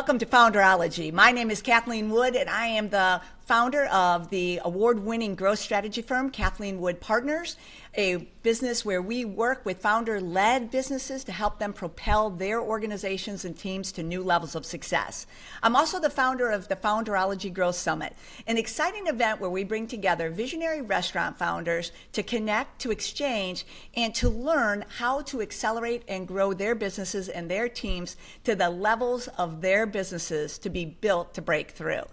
Welcome to Founderology. My name is Kathleen Wood, and I am the founder of the award-winning growth strategy firm, Kathleen Wood Partners, a business where we work with founder-led businesses to help them propel their organizations and teams to new levels of success. I'm also the founder of the Founderology Growth Summit, an exciting event where we bring together visionary restaurant founders to connect, to exchange, and to learn how to accelerate and grow their businesses and their teams to the levels of their businesses to be built to break through.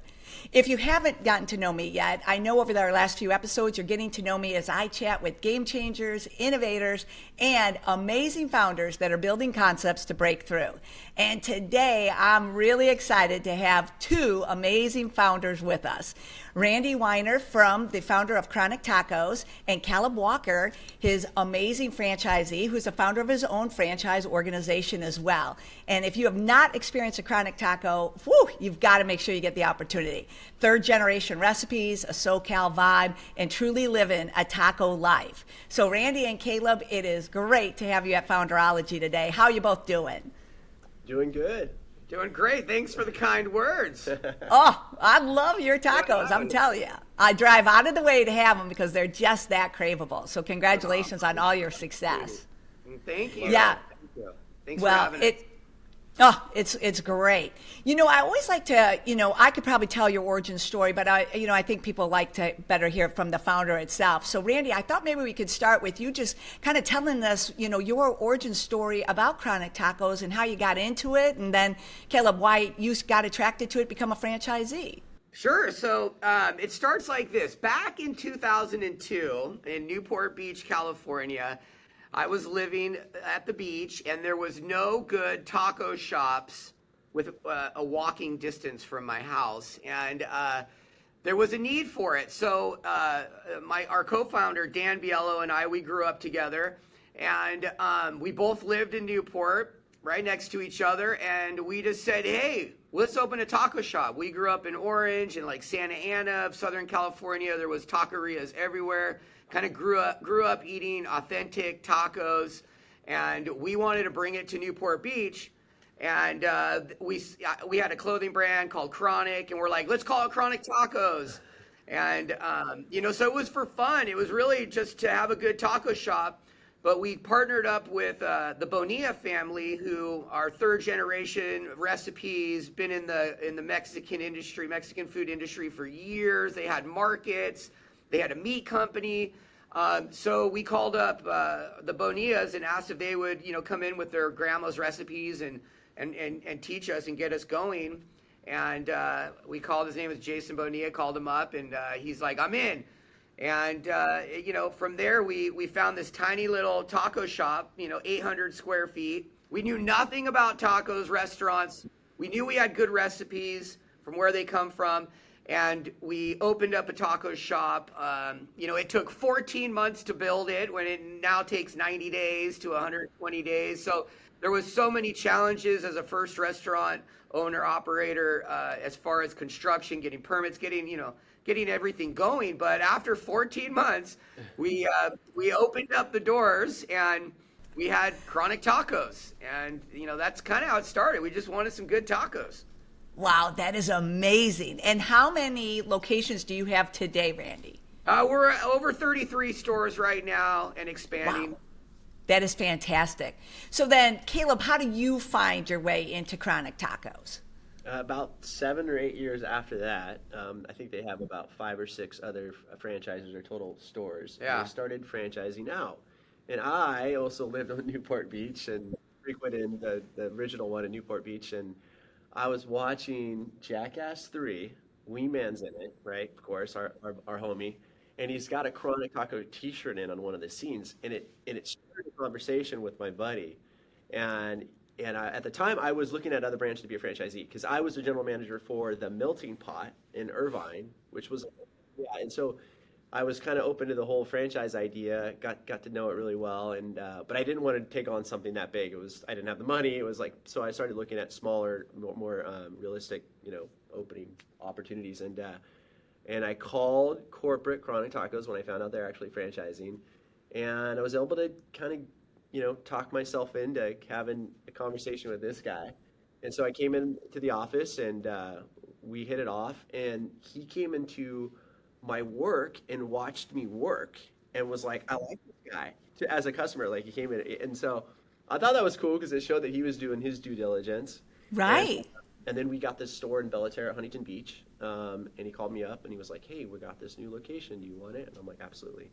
If you haven't gotten to know me yet, I know over our last few episodes you're getting to know me as I chat with game changers, innovators, and amazing founders that are building concepts to break through. And today I'm really excited to have two amazing founders with us. Randy Wyner, the founder of Chronic Tacos, and Caleb Walker, his amazing franchisee, who's the founder of his own franchise organization as well. And if you have not experienced a Chronic Taco, you've got to make sure you get the opportunity. Third generation recipes, a SoCal vibe, and truly living a taco life. So Randy and Caleb, it is great to have you at Founderology today. How are you both doing? Doing good. Doing great. Thanks for the kind words. Oh, I love your tacos. I'm telling you. I drive out of the way to have them because they're just that craveable. So congratulations on all your success. Thank you. Yeah. Thank you. Thanks for having us. Oh, it's great. You know, I always like to, I could probably tell your origin story, but I think people like to better hear from the founder itself. So Randy, I thought maybe we could start with you just kind of telling us, your origin story about Chronic Tacos and how you got into it. And then Caleb, why you got attracted to it, become a franchisee. Sure. So it starts like this. Back in 2002 in Newport Beach, California, I was living at the beach, and there was no good taco shops with a walking distance from my house, and there was a need for it. So our co-founder, Dan Biello, and I, we grew up together, and we both lived in Newport, right next to each other, and we just said, hey, let's open a taco shop. We grew up in Orange and like Santa Ana of Southern California. There was taquerias everywhere. Kind of grew up eating authentic tacos, and we wanted to bring it to Newport Beach. And we had a clothing brand called Chronic, and we're like, let's call it Chronic Tacos. And so it was for fun. It was really just to have a good taco shop. But we partnered up with the Bonilla family, who are third generation recipes, been in the Mexican food industry for years. They had markets. They had a meat company. So we called up the Bonillas and asked if they would, come in with their grandma's recipes and teach us and get us going. And we called, his name is Jason Bonilla, called him up, and he's like, I'm in. And, from there we found this tiny little taco shop, 800 square feet. We knew nothing about tacos, restaurants. We knew we had good recipes from where they come from. And we opened up a taco shop. It took 14 months to build it when it now takes 90 days to 120 days. So there was so many challenges as a first restaurant owner operator, as far as construction, getting permits, getting everything going. But after 14 months, we opened up the doors and we had Chronic Tacos. And, that's kind of how it started. We just wanted some good tacos. Wow, that is amazing. And how many locations do you have today, Randy? We're over 33 stores right now and expanding. Wow. That is fantastic. So then, Caleb, how do you find your way into Chronic Tacos? About 7 or 8 years after that, I think they have about 5 or 6 other franchises or total stores. Yeah. And they started franchising out. And I also lived on Newport Beach and frequented the original one in Newport Beach. And I was watching Jackass 3. Wee Man's in it, right? Of course, our homie. And he's got a Chronic Taco t-shirt in on one of the scenes. And it started a conversation with my buddy. And at the time, I was looking at other branches to be a franchisee because I was the general manager for the Melting Pot in Irvine, which was, and so I was kind of open to the whole franchise idea, got to know it really well, and but I didn't want to take on something that big. I didn't have the money. It was like, so I started looking at smaller, more realistic, opening opportunities, and I called corporate Chronic Tacos when I found out they're actually franchising, and I was able to kind of talk myself into having a conversation with this guy. And so I came into the office and we hit it off. And he came into my work and watched me work and was like, I like this guy as a customer. Like he came in. And so I thought that was cool because it showed that he was doing his due diligence. Right. And then we got this store in Bellaterre at Huntington Beach. And he called me up and he was like, hey, we got this new location. Do you want it? And I'm like, absolutely.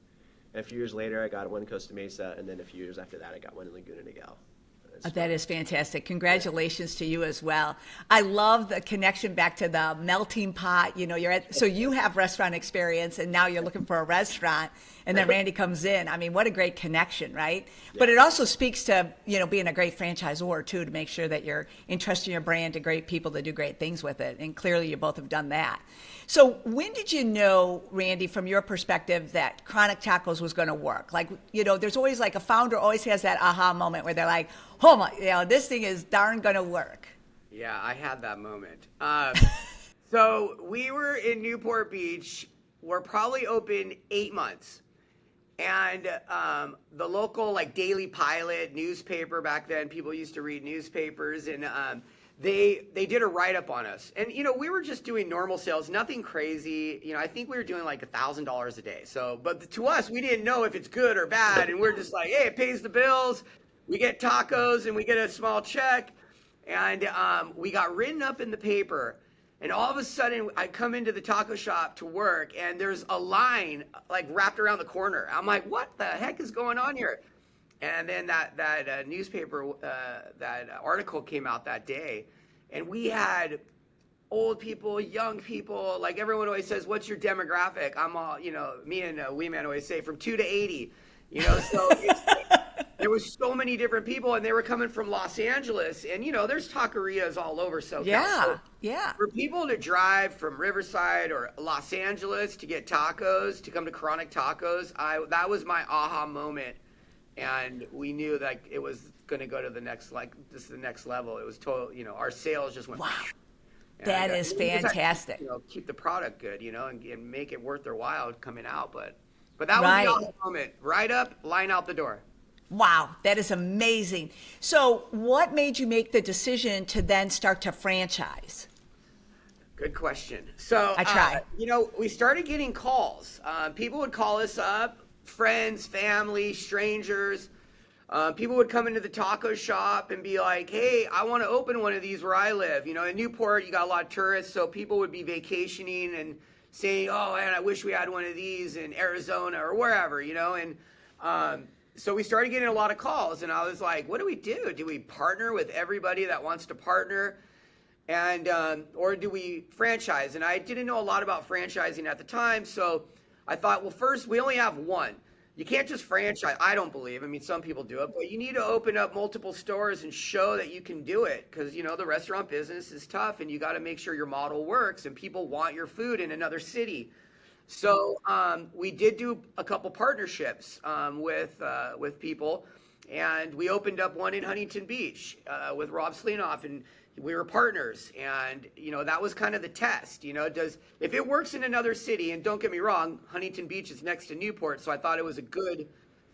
And a few years later, I got one in Costa Mesa. And then a few years after that, I got one in Laguna Niguel. That is fantastic. Congratulations to you as well. I love the connection back to the melting pot. You know, so you have restaurant experience and now you're looking for a restaurant and then Randy comes in. I mean, what a great connection, right? Yeah. But it also speaks to, you know, being a great franchisor too, to make sure that you're entrusting your brand to great people to do great things with it. And clearly you both have done that. So when did you know, Randy, from your perspective, that Chronic Tacos was going to work? Like, you know, there's always like a founder always has that aha moment where they're like, oh my, you know, this thing is darn going to work. Yeah, I had that moment. So we were in Newport Beach. We're probably open 8 months. And the local like Daily Pilot newspaper back then, people used to read newspapers, and they did a write-up on us. And, you know, we were just doing normal sales, nothing crazy. You know, I think we were doing like $1,000 a day. So, but to us, we didn't know if it's good or bad. And we're just like, hey, it pays the bills. We get tacos and we get a small check. And we got written up in the paper. And all of a sudden, I come into the taco shop to work, and there's a line like wrapped around the corner. I'm like, what the heck is going on here? And then that newspaper, that article came out that day, and we had old people, young people. Like everyone always says, what's your demographic? I'm all, you know, me and Wee Man always say from 2 to 80. You know, so there was so many different people, and they were coming from Los Angeles, and you know, there's taquerias all over SoCal. Yeah, so yeah. For people to drive from Riverside or Los Angeles to get tacos, to come to Chronic Tacos, that was my aha moment. And we knew that it was going to go to the next, like, this is the next level. It was total, you know, our sales just went. Wow. That is fantastic. You know, keep the product good, you know, and make it worth their while coming out. But that was Right. the aha moment. Right up, line out the door. Wow, that is amazing. So what made you make the decision to then start to franchise? Good question. So, I try. You know, we started getting calls. People would call us up, friends, family, strangers. People would come into the taco shop and be like, hey, I want to open one of these where I live. You know, in Newport, you got a lot of tourists, so people would be vacationing and saying, oh, man, I wish we had one of these in Arizona or wherever, you know. And so we started getting a lot of calls, and I was like, what do we do? Do we partner with everybody that wants to partner? And or do we franchise? And I didn't know a lot about franchising at the time, so I thought, well, first, we only have one. You can't just franchise, I don't believe. I mean, some people do it, but you need to open up multiple stores and show that you can do it, because, you know, the restaurant business is tough, and you got to make sure your model works, and people want your food in another city. So we did do a couple partnerships with people, and we opened up one in Huntington Beach with Rob Slenoff, and we were partners. And you know, that was kind of the test. You know, if it works in another city, and don't get me wrong, Huntington Beach is next to Newport, so I thought it was a good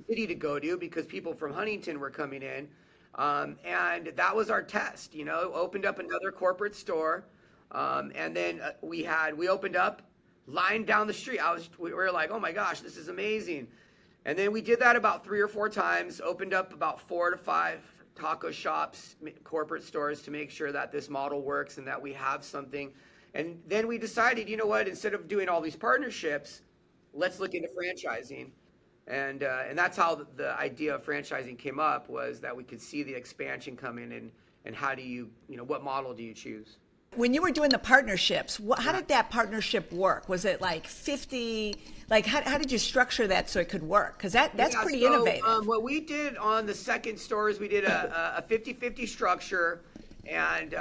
city to go to because people from Huntington were coming in, and that was our test. You know, opened up another corporate store, and then we opened up. Line down the street. We were like, oh my gosh, this is amazing. And then we did that about 3 or 4 times, opened up about 4 to 5 taco shops, corporate stores, to make sure that this model works and that we have something. And then we decided, you know what, instead of doing all these partnerships, let's look into franchising. And that's how the idea of franchising came up, was that we could see the expansion come in, and how do you know, what model do you choose? When you were doing the partnerships, how did that partnership work? Was it like 50? Like, how did you structure that so it could work? Because that's pretty innovative. What we did on the second store is we did a 50-50 structure, and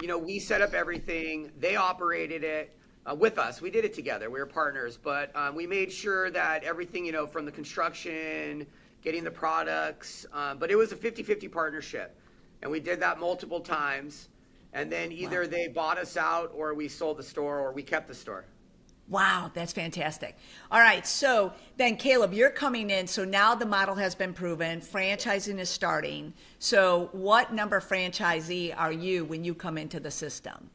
you know, we set up everything. They operated it with us. We did it together. We were partners, but we made sure that everything, you know, from the construction, getting the products, but it was a 50-50 partnership, and we did that multiple times. And then either they bought us out, or we sold the store, or we kept the store. Wow, that's fantastic. All right, so then Caleb, you're coming in. So now the model has been proven, franchising is starting. So what number franchisee are you when you come into the system?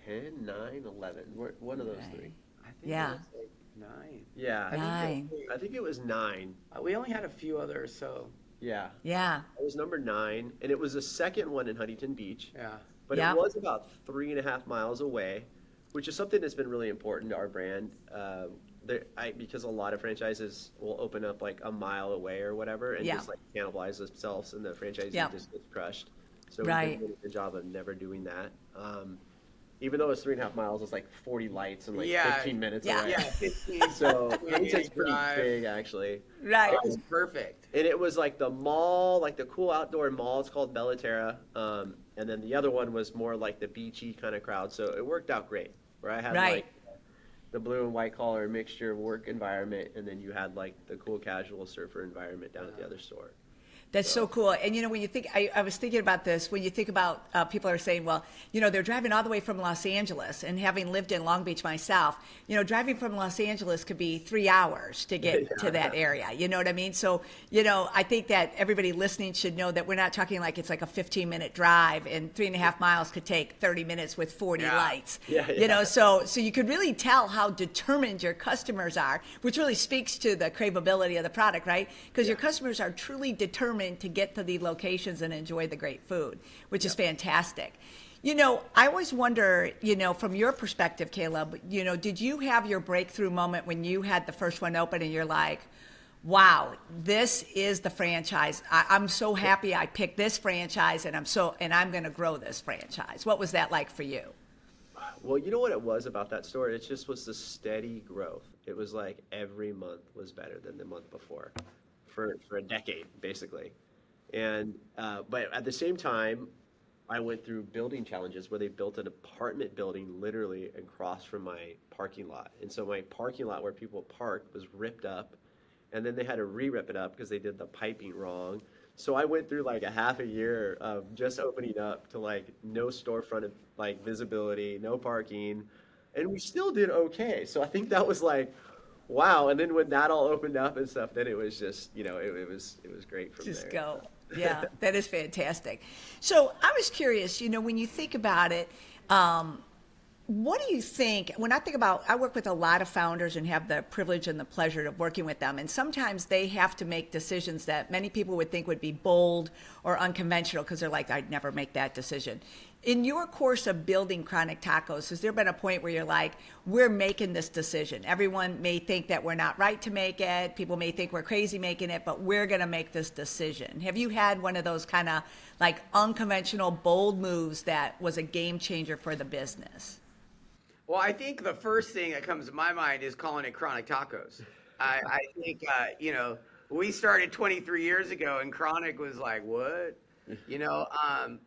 10, 9, 11. One of those three. I think Yeah. it was like 9. Yeah. Nine. I think it was 9. We only had a few others, so Yeah. Yeah. It was number 9, and it was the second one in Huntington Beach. yeah. But Yeah. it was about 3.5 miles away, which is something that's been really important to our brand. Because a lot of franchises will open up like a mile away or whatever and Yeah. just like cannibalize themselves, and the franchisee Yeah. just gets crushed. So Right. we've been doing a good job of never doing that. Even though it's 3.5 miles, it's like 40 lights and like Yeah. 15 minutes Yeah. away. Yeah, 15. So 20 Huntington's pretty drive. big, actually. Right. It was perfect. And it was like the mall, like the cool outdoor mall. It's called Bellaterra. And then the other one was more like the beachy kind of crowd. So it worked out great. Where I had Right. like the blue and white collar mixture work environment, and then you had like the cool casual surfer environment down at the other store. That's so cool. And, when you think, I was thinking about this, when you think about people are saying, well, they're driving all the way from Los Angeles, and having lived in Long Beach myself, driving from Los Angeles could be 3 hours to get to that area. You know what I mean? So, I think that everybody listening should know that we're not talking like it's like a 15-minute drive, and 3.5 miles could take 30 minutes with 40 Yeah. lights. Yeah. So you could really tell how determined your customers are, which really speaks to the craveability of the product, right? Because your customers are truly determined to get to the locations and enjoy the great food, which is fantastic. I always wonder, from your perspective, Caleb, did you have your breakthrough moment when you had the first one open and you're like, wow, this is the franchise. I'm so happy I picked this franchise, and I'm going to grow this franchise. What was that like for you? Well, you know what it was about that store? It just was the steady growth. It was like every month was better than the month before for a decade, basically. And but at the same time, I went through building challenges where they built an apartment building literally across from my parking lot. And so my parking lot where people parked was ripped up, and then they had to re-rip it up because they did the piping wrong. So I went through like a half a year of just opening up to like no storefront like visibility, no parking, and we still did okay. So I think that was like, wow. And then when that all opened up and stuff, then it was just, it was great from Just there. go. Yeah, that is fantastic. So I was curious, when you think about it, what do you think, when I think about, I work with a lot of founders and have the privilege and the pleasure of working with them, and sometimes they have to make decisions that many people would think would be bold or unconventional because they're like, I'd never make that decision. In your course of building Chronic Tacos, has there been a point where you're like, we're making this decision? Everyone may think that we're not right to make it. People may think we're crazy making it, but we're going to make this decision. Have you had one of those kind of like unconventional, bold moves that was a game changer for the business? Well, I think the first thing that comes to my mind is calling it Chronic Tacos. I think, we started 23 years ago, and Chronic was like, what?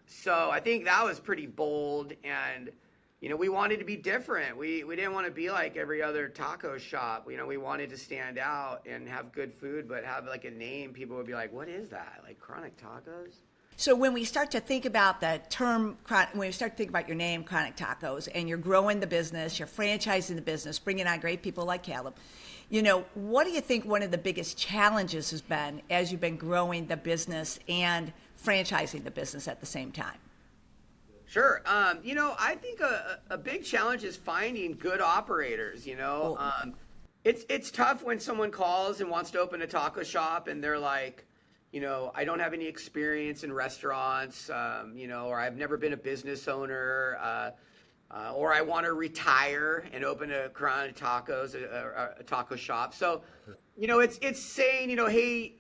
So I think that was pretty bold, and, we wanted to be different. We didn't want to be like every other taco shop. We wanted to stand out and have good food, but have like a name. People would be like, what is that? Like Chronic Tacos? So when we start to think about the term, when we start to think about your name, Chronic Tacos, and you're growing the business, you're franchising the business, bringing on great people like Caleb, what do you think one of the biggest challenges has been as you've been growing the business and franchising the business at the same time? Sure. I think a big challenge is finding good operators. It's tough when someone calls and wants to open a taco shop and they're like, I don't have any experience in restaurants, or I've never been a business owner, or I want to retire and open a Chronic Tacos, a taco shop. So, it's saying, hey,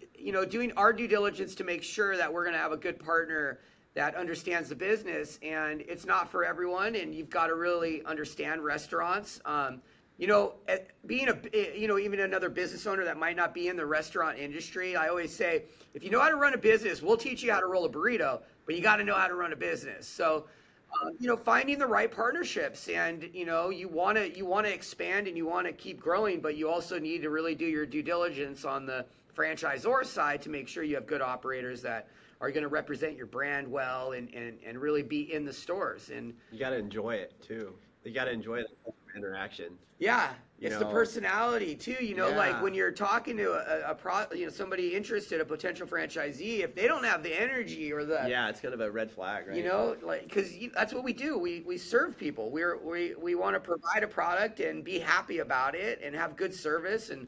doing our due diligence to make sure that we're going to have a good partner that understands the business, and it's not for everyone, and you've got to really understand restaurants. Being even another business owner that might not be in the restaurant industry, I always say, if you know how to run a business, we'll teach you how to roll a burrito, but you got to know how to run a business. So, finding the right partnerships, and, you want to expand and you want to keep growing, but you also need to really do your due diligence on the franchisor side to make sure you have good operators that are going to represent your brand well and really be in the stores. And You got to enjoy it too. You got to enjoy the interaction. Yeah, You it's the know? personality too. Like Yeah. when you're talking to somebody interested, a potential franchisee, if they don't have the energy or the, Yeah, it's kind of a red flag, right? like, because that's what we do. We serve people. We want to provide a product and be happy about it and have good service. And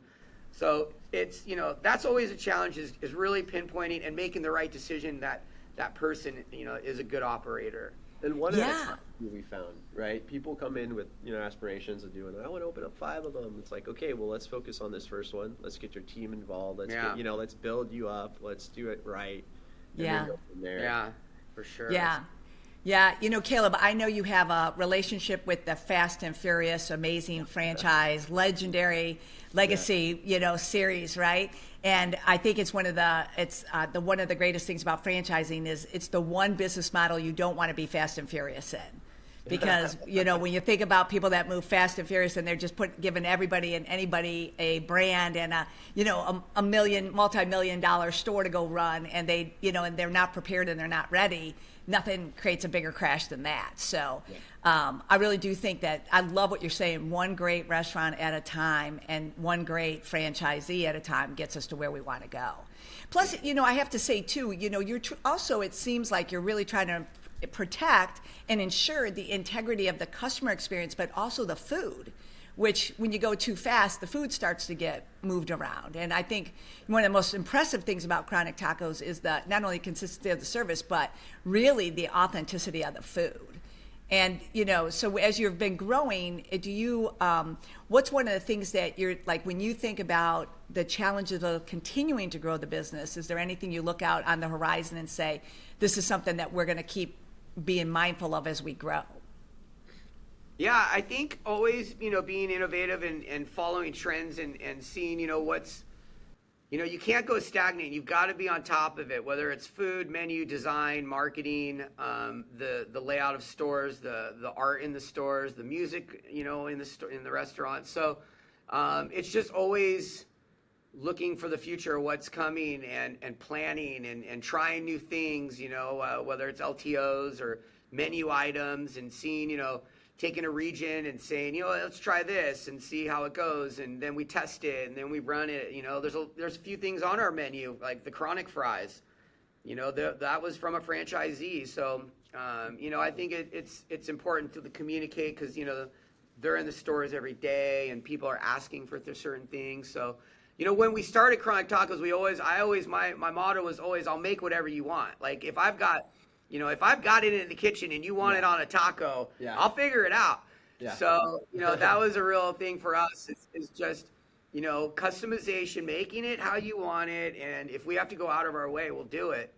so it's, that's always a challenge is really pinpointing and making the right decision that person, is a good operator. And one Yeah. at a time we found, right? People come in with, aspirations of doing, I want to open up 5 of them. It's like, okay, well, let's focus on this first one. Let's get your team involved. Let's Yeah. get, let's build you up. Let's do it right. And Yeah. then go from there. Yeah, for sure. Yeah. Yeah. Caleb, I know you have a relationship with the Fast and Furious, amazing franchise, legendary legacy, series, right? And I think it's one of the greatest things about franchising is it's the one business model you don't want to be Fast and Furious in. Because, when you think about people that move Fast and Furious and they're just giving everybody and anybody a brand and a multi-million-dollar store to go run and they, and they're not prepared and they're not ready, nothing creates a bigger crash than that. So I really do think that I love what you're saying. One great restaurant at a time and one great franchisee at a time gets us to where we want to go. Plus, I have to say too, you're also, it seems like you're really trying to protect and ensure the integrity of the customer experience, but also the food, which when you go too fast, the food starts to get moved around. And I think one of the most impressive things about Chronic Tacos is the not only consistency of the service, but really the authenticity of the food. And, so as you've been growing, what's one of the things that you're like, when you think about the challenges of continuing to grow the business, is there anything you look out on the horizon and say, this is something that we're going to keep being mindful of as we grow? Yeah, I think always, being innovative and following trends and seeing, what's, you can't go stagnant. You've got to be on top of it, whether it's food, menu, design, marketing, the layout of stores, the art in the stores, the music, in the restaurant. So it's just always looking for the future, what's coming and planning and trying new things, whether it's LTOs or menu items and seeing, taking a region and saying, let's try this and see how it goes. And then we test it and then we run it. There's a few things on our menu, like the chronic fries, that was from a franchisee. So, I think it's important to communicate because, they're in the stores every day and people are asking for certain things. So, when we started Chronic Tacos, my motto was always, I'll make whatever you want. Like if I've got it in the kitchen and you want it on a taco, I'll figure it out. Yeah. So, that was a real thing for us. It's just, customization, making it how you want it. And if we have to go out of our way, we'll do it.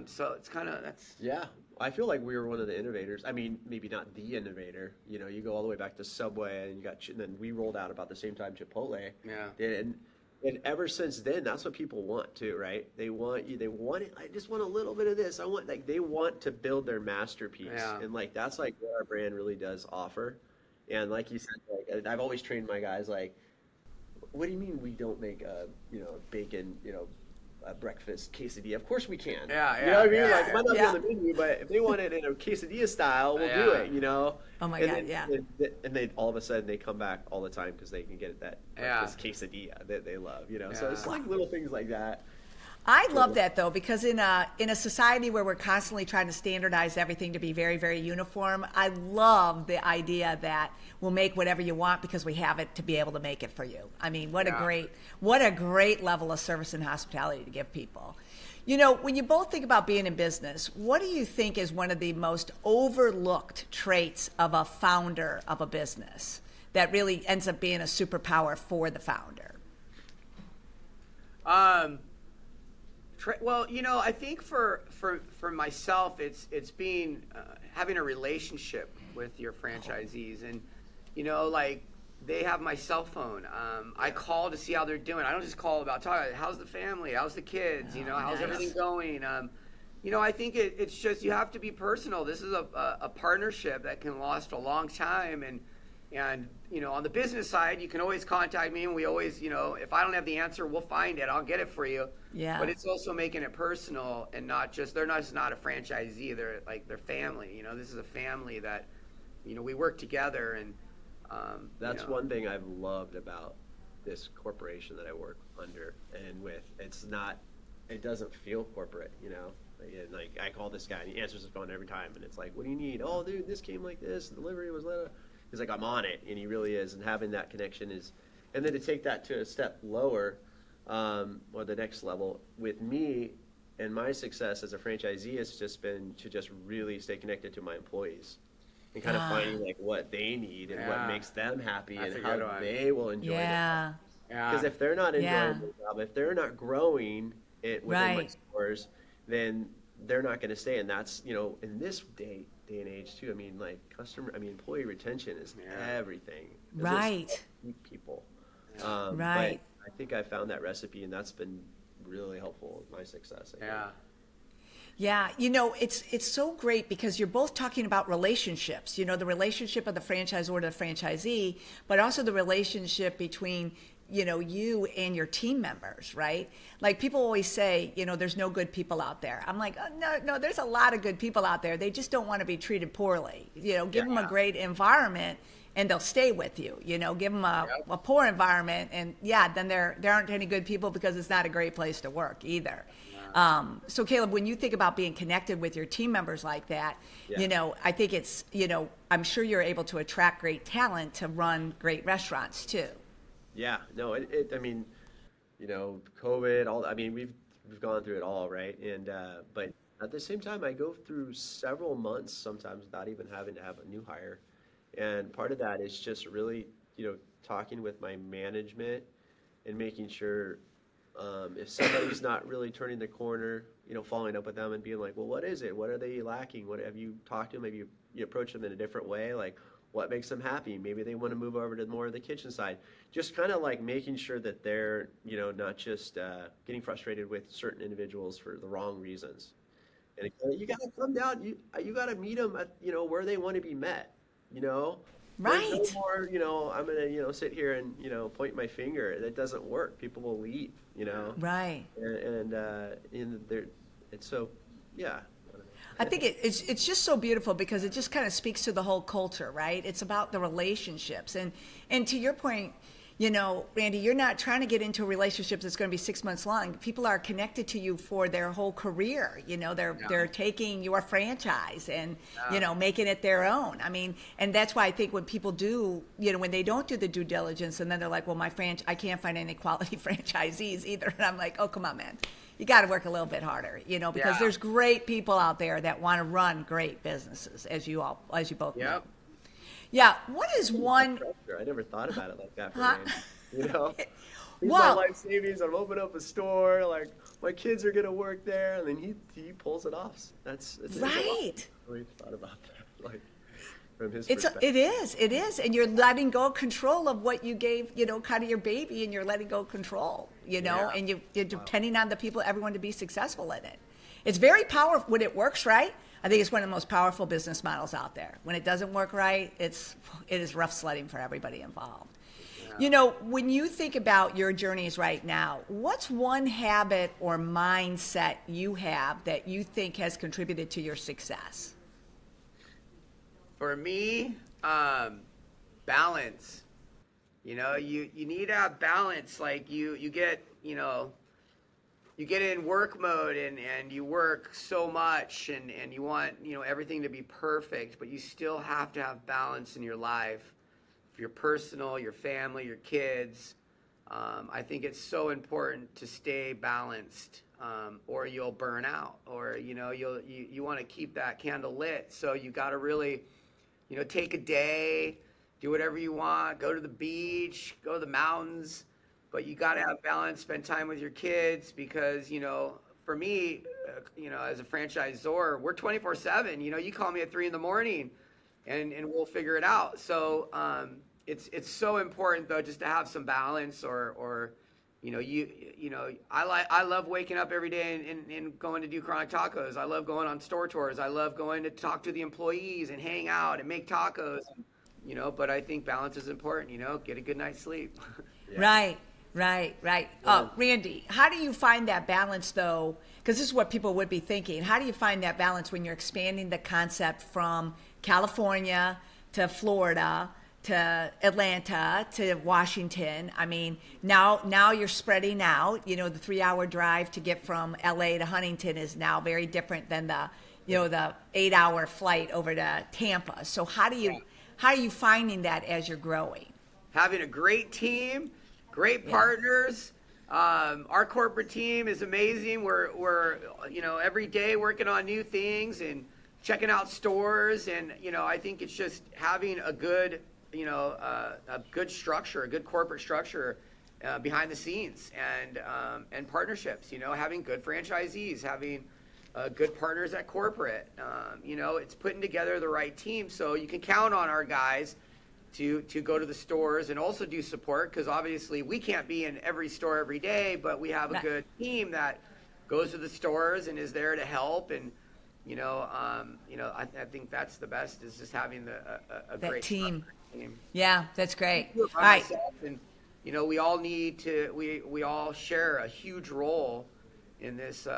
So it's that's. Yeah. I feel like we were one of the innovators. I mean, maybe not the innovator. You go all the way back to Subway and and then we rolled out about the same time Chipotle. Yeah. And ever since then, that's what people want too, right? They want it. I just want a little bit of this. They want to build their masterpiece. Yeah. And that's what our brand really does offer. And like you said, I've always trained my guys, what do you mean we don't make bacon, a breakfast quesadilla? Of course we can. Yeah. You know what I mean? Yeah, it might not be on the menu, but if they want it in a quesadilla style, we'll do it, Oh my and God, then, and they all of a sudden they come back all the time because they can get that breakfast quesadilla that they love, So it's like little things like that. I love that though, because in a society where we're constantly trying to standardize everything to be very, very uniform, I love the idea that we'll make whatever you want because we have it to be able to make it for you. I mean, what a great level of service and hospitality to give people. When you both think about being in business, what do you think is one of the most overlooked traits of a founder of a business that really ends up being a superpower for the founder? Well, I think for myself, it's being having a relationship with your franchisees, and they have my cell phone. I call to see how they're doing. I don't just call about talking. How's the family? How's the kids? How's everything going? I think it's just you have to be personal. This is a partnership that can last a long time, and on the business side, you can always contact me, and we always, if I don't have the answer, we'll find it. I'll get it for you. Yeah. But it's also making it personal and they're not a franchisee. They're family. This is a family that, we work together, and That's you know. one thing I've loved about this corporation that I work under and with. It doesn't feel corporate, you know? Like I call this guy and he answers his phone every time and it's like, what do you need? Oh, dude, this came like this. Delivery was like, he's like, I'm on it. And he really is. And having that connection and then to take that to a step lower, or the next level with me and my success as a franchisee has just been to just really stay connected to my employees and kind of finding like what they need and what makes them happy and how they will enjoy it. Because if they're not enjoying their job, if they're not growing it within my stores, then they're not going to stay. And that's, you know, in this day and age too. I mean, like employee retention is everything. Right. People. Right. But I think I found that recipe, and that's been really helpful in my success. I think. Yeah, you know, it's so great because you're both talking about relationships, you know, the relationship of the franchisor to the franchisee, but also the relationship between, you know, you and your team members, right? Like people always say, you know, there's no good people out there. I'm like, oh, no, there's a lot of good people out there. They just don't want to be treated poorly. You know, give them a great environment and they'll stay with you. You know, give them a poor environment and then there aren't any good people because it's not a great place to work either. So Caleb, when you think about being connected with your team members like that, you know, I think it's, you know, I'm sure you're able to attract great talent to run great restaurants too. Yeah, no, I mean, you know, COVID, we've gone through it all, right? And, but at the same time, I go through several months sometimes without even having to have a new hire. And part of that is just really, you know, talking with my management and making sure if somebody's not really turning the corner, you know, following up with them and being like, well, what is it? What are they lacking? What have you talked to them? Maybe you approach them in a different way, like what makes them happy? Maybe they want to move over to more of the kitchen side. Just kind of like making sure that they're, you know, not just getting frustrated with certain individuals for the wrong reasons. And you got to come down. You got to meet them at, you know, where they want to be met. You know. Right. There's no more, you know, I'm gonna, you know, sit here and, you know, point my finger. That doesn't work. People will leave, you know. Right. And it's so, yeah. I think it's just so beautiful because it just kind of speaks to the whole culture, right? It's about the relationships. And to your point, you know, Randy, you're not trying to get into a relationship that's going to be 6 months long. People are connected to you for their whole career. You know, they're taking your franchise and, you know, making it their own. I mean, and that's why I think when people do, you know, when they don't do the due diligence and then they're like, well, I can't find any quality franchisees either. And I'm like, oh, come on, man. You got to work a little bit harder, you know, because there's great people out there that want to run great businesses, as you both know. Yeah. What is one? I never thought about it like that for Randy. You know, he's Well, my life savings. I'm opening up a store. Like my kids are gonna work there, and then he pulls it off. It's right. I really thought about that. Like from his perspective. It is, and you're letting go of control of what you gave, you know, kind of your baby, and you're letting go of control, you know, and you're depending on everyone to be successful in it. It's very powerful when it works right. I think it's one of the most powerful business models out there. When it doesn't work right, it is rough sledding for everybody involved. Yeah. You know, when you think about your journeys right now, what's one habit or mindset you have that you think has contributed to your success? For me, balance. You know, you need to have balance. Like you get, you know, you get in work mode and you work so much and you want, you know, everything to be perfect, but you still have to have balance in your life, your personal, your family, your kids. I think it's so important to stay balanced, or you'll burn out, or, you know, you want to keep that candle lit. So you got to really, you know, take a day, do whatever you want, go to the beach, go to the mountains. But you got to have balance, spend time with your kids because, you know, for me, you know, as a franchisor, we're 24/7. You know, you call me at 3 a.m. and we'll figure it out. So it's so important, though, just to have some balance or you know, I love waking up every day and going to do Chronic Tacos. I love going on store tours. I love going to talk to the employees and hang out and make tacos, you know, but I think balance is important, you know, get a good night's sleep. Right. Randy, how do you find that balance, though? Because this is what people would be thinking. How do you find that balance when you're expanding the concept from California to Florida to Atlanta, to Washington. I mean, now you're spreading out. You know, the 3-hour drive to get from LA to Huntington is now very different than the 8-hour flight over to Tampa. So how are you finding that as you're growing? Having a great team, great partners. Our corporate team is amazing. We're every day working on new things and checking out stores, and I think it's just having a good a good structure, a good corporate structure behind the scenes, and partnerships. Having good franchisees, having good partners at corporate. It's putting together the right team, so you can count on our guys to go to the stores and also do support, because obviously we can't be in every store every day, but we have a good team that goes to the stores and is there to help. And I think that's the best, is just having a great team. Yeah, that's great. All right. And we all need to. We all share a huge role in this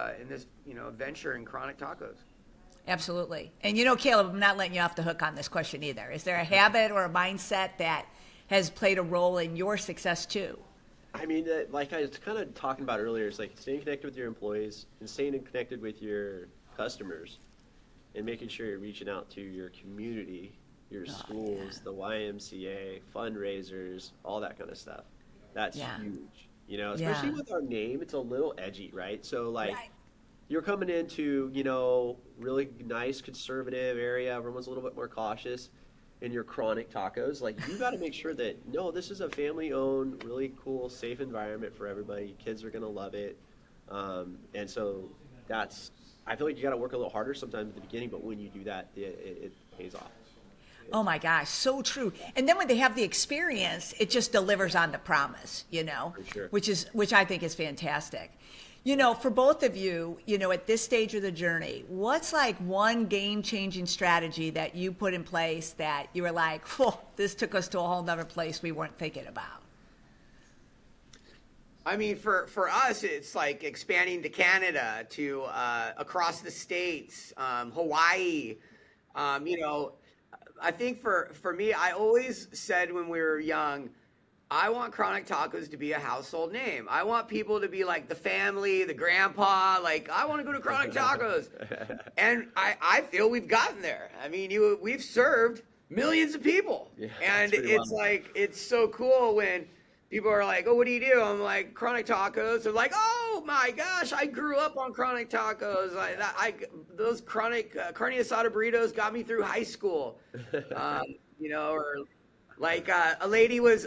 venture in Chronic Tacos. Absolutely. And Caleb, I'm not letting you off the hook on this question either. Is there a habit or a mindset that has played a role in your success too? I mean, like I was kind of talking about earlier, it's like staying connected with your employees and staying connected with your customers, and making sure you're reaching out to your community, your schools, the YMCA, fundraisers, all that kind of stuff. That's huge. Especially with our name, it's a little edgy, right? So you're coming into, really nice conservative area. Everyone's a little bit more cautious. In your Chronic Tacos, you got to make sure that, no, this is a family-owned, really cool, safe environment for everybody. Kids are going to love it. And so I feel like you got to work a little harder sometimes at the beginning, but when you do that, it pays off. Oh my gosh, so true. And then when they have the experience, it just delivers on the promise, For sure. which I think is fantastic. For both of you, at this stage of the journey, what's one game-changing strategy that you put in place that you were like, this took us to a whole nother place we weren't thinking about? I mean, for us, it's like expanding to Canada, to across the states, Hawaii. I think for me, I always said when we were young, I want Chronic Tacos to be a household name. I want people to be like the family, the grandpa, I want to go to Chronic Tacos. And I feel we've gotten there. I mean, we've served millions of people. Yeah, and it's it's so cool when people are like, oh, what do you do? I'm like, Chronic Tacos. They're like, oh my gosh, I grew up on Chronic Tacos. Those chronic carne asada burritos got me through high school. Or a lady was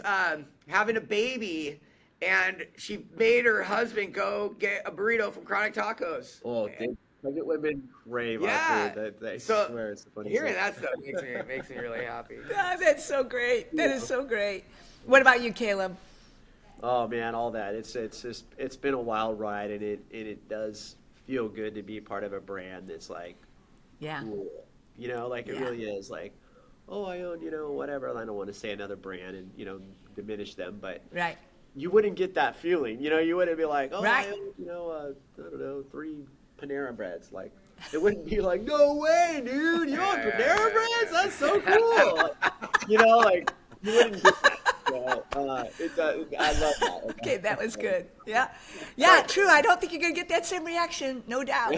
having a baby, and she made her husband go get a burrito from Chronic Tacos. Oh, pregnant women crave our food. I swear it's the funniest hearing that stuff makes me really happy. God, that's so great. That is so great. What about you, Caleb? Oh man, all that. It's been a wild ride, and it does feel good to be part of a brand that's cool. It really is oh, I own, whatever. I don't want to say another brand and, diminish them, but you wouldn't get that feeling. You wouldn't be like, oh, I own, I don't know, 3 Panera Breads. It wouldn't be like, no way, dude, you own Panera Breads? That's so cool. You wouldn't get that. I love that. Okay, that was good. Yeah, true. I don't think you're going to get that same reaction, no doubt.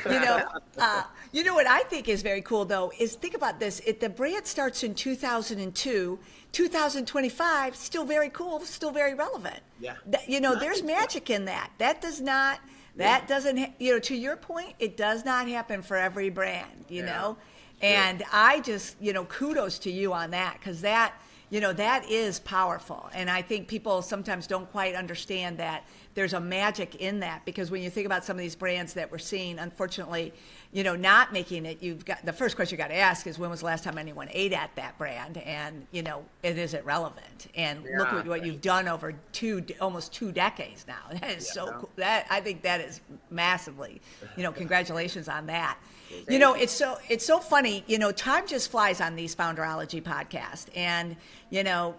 What I think is very cool, though, is think about this. If the brand starts in 2002, 2025, still very cool, still very relevant. Yeah. There's magic in that. That doesn't, to your point, it does not happen for every brand, know? And I just, kudos to you on that, because that is powerful. And I think people sometimes don't quite understand that there's a magic in that, because when you think about some of these brands that we're seeing, unfortunately, not making it, the first question you got to ask is, when was the last time anyone ate at that brand? And, is it relevant? And look at what you've done over almost 2 decades now. That is so cool. I think that is massively, congratulations on that. It's so funny, time just flies on these Founderology podcasts. And,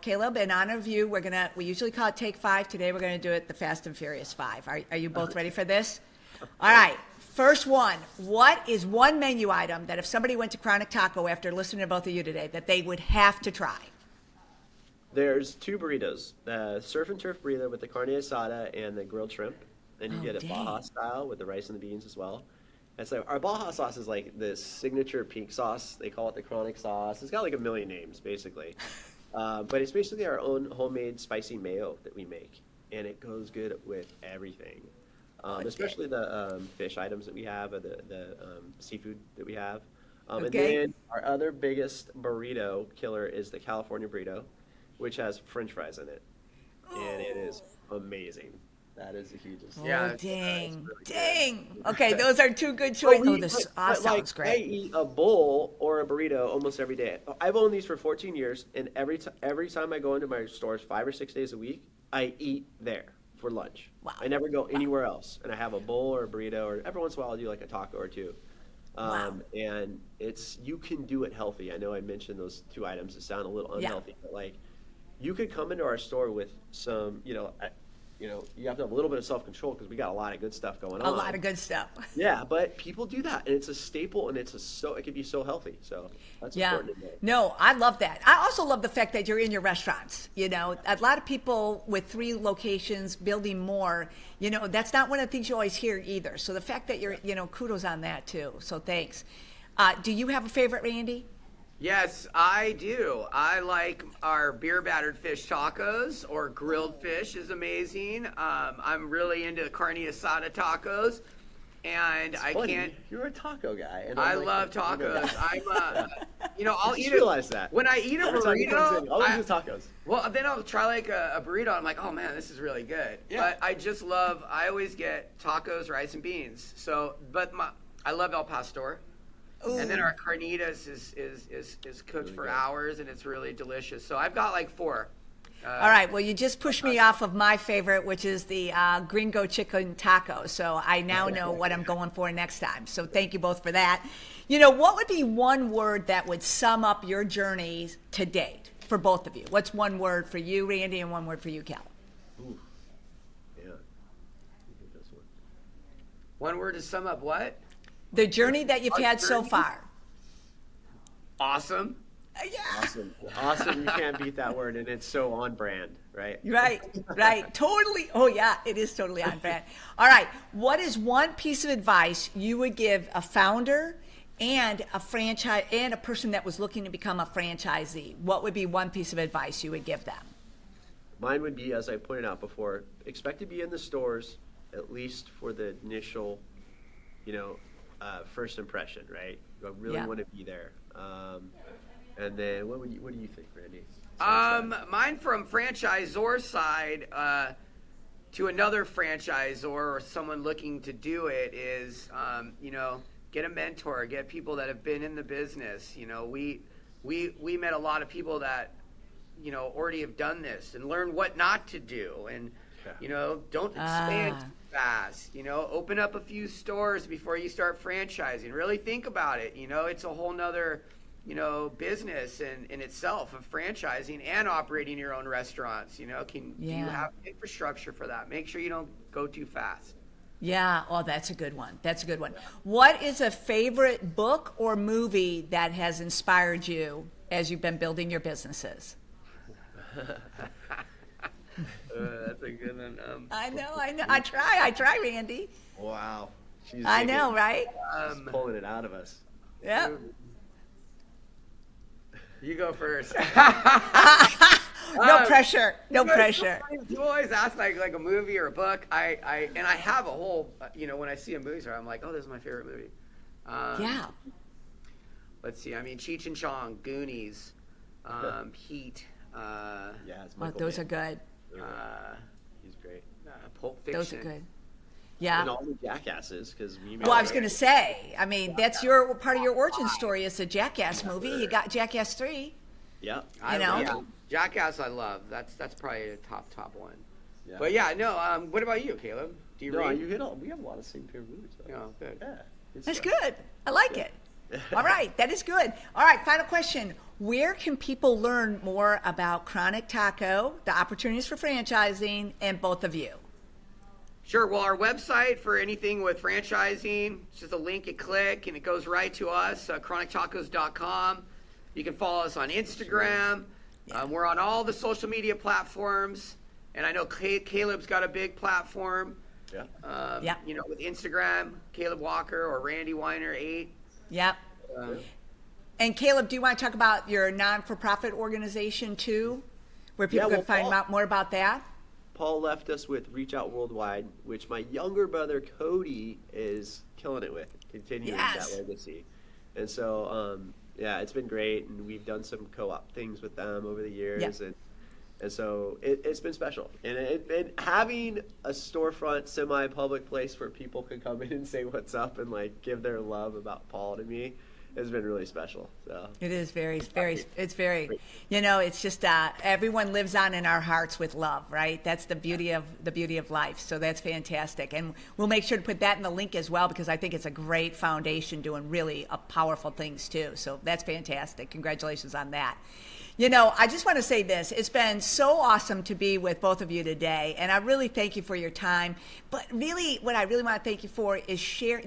Caleb, in honor of you, we usually call it Take 5. Today we're going to do it the Fast and Furious 5. Are you both ready for this? All right. First one. What is one menu item that if somebody went to Chronic Taco after listening to both of you today, that they would have to try? There's two burritos, the surf and turf burrito with the carne asada and the grilled shrimp. And you Oh, get a dang. Baja style with the rice and the beans as well. And so our Baja sauce is like this signature pink sauce. They call it the chronic sauce. It's got like a million names, basically. But it's basically our own homemade spicy mayo that we make. And it goes good with everything. Especially the fish items that we have, or the seafood that we have. And Okay. then our other biggest burrito killer is the California burrito, which has French fries in it. And it is amazing. That is the hugest. Oh, Yeah, dang. really good. Dang. Okay, those are two good choices. Oh, the sauce But, sounds I great. eat a bowl or a burrito almost every day. I've owned these for 14 years, and every time I go into my stores 5 or 6 days a week, I eat there for lunch. Wow. I never go anywhere else, and I have a bowl or a burrito, or every once in a while I'll do like a taco or two. Wow. And you can do it healthy. I know I mentioned those two items that sound a little Yeah. unhealthy, but like you could come into our store with some, you have to have a little bit of self-control because we got a lot of good stuff going on. A lot of good stuff. Yeah, but people do that, and it's a staple, and it can be so healthy. So that's Yeah. important to know. No, I love that. I also love the fact that you're in your restaurants. A lot of people with 3 locations building more, that's not one of the things you always hear either. So the fact that you're, kudos on that too. So thanks. Do you have a favorite, Randy? Yes, I do. I like our beer battered fish tacos, or grilled fish is amazing. I'm really into carne asada tacos, and I Funny, can't. You're a taco guy. And I I'm like love a taco tacos. guy. I'll I just eat realized it. that. When I eat a Every time he comes in, burrito, all we do is tacos. well, then I'll try like a burrito. And I'm like, oh man, this is really good. Yeah. But I always get tacos, rice, and beans. So, I love El Pastor. And then our carnitas is cooked Really for good. hours, and it's really delicious. So I've got like 4. All right. Well, you just pushed me off of my favorite, which is the gringo chicken taco. So I now know what I'm going for next time. So thank you both for that. What would be one word that would sum up your journey to date for both of you? What's one word for you, Randy, and one word for you, Cal? Ooh. Yeah. I think this one. One word to sum up what? The journey that you've had so journey? far. Awesome. Yeah. Awesome. Awesome. You can't beat that word, and it's so on brand, right? Right. Totally. Oh, yeah, it is totally on brand. All right. What is one piece of advice you would give a founder and a franchise and a person that was looking to become a franchisee? What would be one piece of advice you would give them? Mine would be, as I pointed out before, expect to be in the stores at least for the initial, first impression, right? I really Yeah. want to be there. And then what do you think, Randy? Mine from franchisor side to another franchisor or someone looking to do it is, get a mentor, get people that have been in the business. We met a lot of people that, already have done this and learn what not to do. And, don't expand too fast. Open up a few stores before you start franchising. Really think about it. It's a whole nother business in itself of franchising and operating your own restaurants. Do you have infrastructure for that? Make sure you don't go too fast. Yeah. Oh, that's a good one. What is a favorite book or movie that has inspired you as you've been building your businesses? That's a good one. I know. I try, Randy. Wow. She's I know, right? She's pulling it out of us. Yep. You go first. No pressure. No pressure. People always ask like a movie or a book. I have a whole when I see a movie star, I'm like, oh, this is my favorite movie. Yeah. Let's see. I mean, Cheech and Chong, Goonies, Heat. Yeah, it's Oh, Michael those Mann. are good. He's great. Pulp Fiction. Those are good. Yeah. And all the jackasses, because we made Well, I was going to say, I mean, that's part of your origin story is the Jackass movie. You got Jackass 3. Yeah. Yeah, Jackass, I love. That's probably a top one. Yeah. But yeah, no. What about you, Caleb? Do you No, read? you hit all. We have a lot of same favorite movies. Though. Oh, good. Yeah. That's good. I like it. All right. That is good. All right. Final question. Where can people learn more about Chronic Taco, the opportunities for franchising, and both of you? Sure. Well, our website for anything with franchising, it's just a link you click and it goes right to us, chronictacos.com. You can follow us on Instagram. We're on all the social media platforms, and I know Caleb's got a big platform. Yeah. You know, with Instagram, Caleb Walker or Randy Wyner 8. Yep. And Caleb, do you want to talk about your non-for-profit organization too, where people can find out more about that? Paul left us with Reach Out Worldwide, which my younger brother Cody is killing it with, continuing that legacy. And so, yeah, it's been great, and we've done some co-op things with them over the years, and so it's been special. And having a storefront, semi-public place where people can come in and say what's up and like give their love about Paul to me has been really special. So it is very, it's very, you know, it's just everyone lives on in our hearts with love, right? That's the beauty of life. So that's fantastic, and we'll make sure to put that in the link as well, because I think it's a great foundation doing really powerful things too. So that's fantastic. Congratulations on that. You know, I just want to say this. It's been so awesome to be with both of you today, and I really thank you for your time. But really, what I really want to thank you for is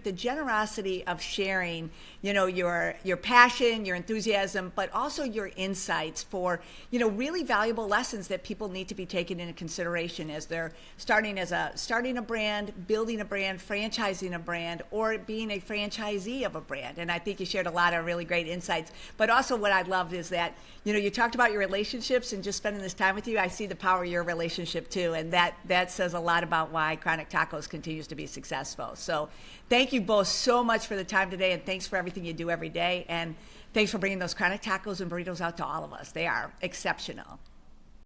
the generosity of sharing, you know, your passion, your enthusiasm, but also your insights for, you know, really valuable lessons that people need to be taken into consideration as they're starting a brand, building a brand, franchising a brand, or being a franchisee of a brand. And I think you shared a lot of really great insights. But also what I loved is that, you know, you talked about your relationships, and just spending this time with you, I see the power of your relationship too. And that says a lot about why Chronic Tacos continues to be successful. So thank you both so much for the time today, and thanks for everything you do every day. And thanks for bringing those Chronic Tacos and burritos out to all of us. They are exceptional.